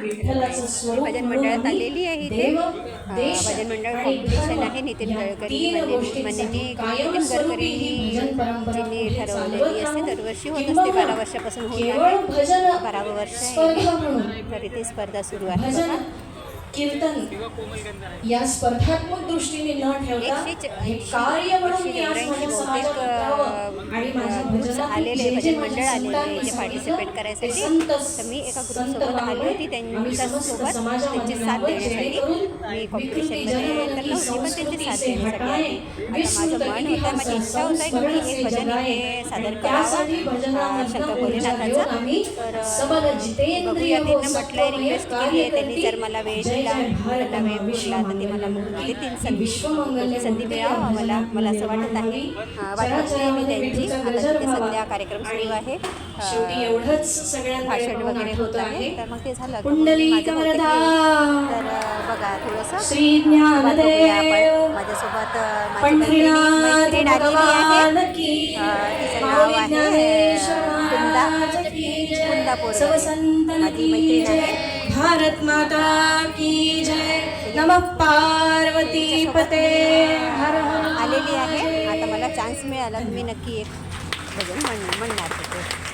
विठ्ठलाचं स्वरूप भजन मंडळात आलेली आहे इथे. भजन मंडळ कॉम्पिटिशन आहे. नितीन गडकरी नितीन गडकरींनी ज्यांनी ठरवलेली असते, दरवर्षी होत असते. 12 वर्षापासून होत आहे. 12वं वर्ष आहे. तर इथे स्पर्धा सुरू आहे बघा. कीर्तन या स्पर्धात्मक दृष्टीने न ठेवता हे कार्य म्हणून मी आज माझ्या समाजात उतरावं आणि माझ्या भजनात आलेले भजन मंडळ आलेले इथे पार्टिसिपेट करायसाठी. तर मी एका ग्रुपसोबत आली होती, त्यांच्यासोबत त्यांची साथ देण्यासाठी. मी कॉम्पिटिशनमध्ये तर नव्हती, पण त्यांची साथ देण्यासाठी आली. आता माझं मन होतं, माझी इच्छा होतं की मी एक भजन हे सादर करावं शंकर भोलेनाथाचं. तर बघूया, त्यांना म्हटलं रिक्वेस्ट केली आहे त्यांनी, जर मला वेळ दिला, मला वेळ भेटला तर ते मला देतील संधी मिळावं मला असं वाटत आहे. मी त्यांची आता तिथे सध्या कार्यक्रम सुरू आहे, भाषण वगैरे होत आहे. तर मग ते झालं तर बघा थोडंसं आपण माझ्यासोबत माझी मैत्रीण आलेली आहे. तिचं नाव आहे कुंदा पोरगे. माझी मैत्रीण आहे. भारत माता की जय. नमः पार्वती पते हर हर आलेली आहे. आता मला चान्स मिळाला तर मी नक्की एक भजन म्हणणार होते.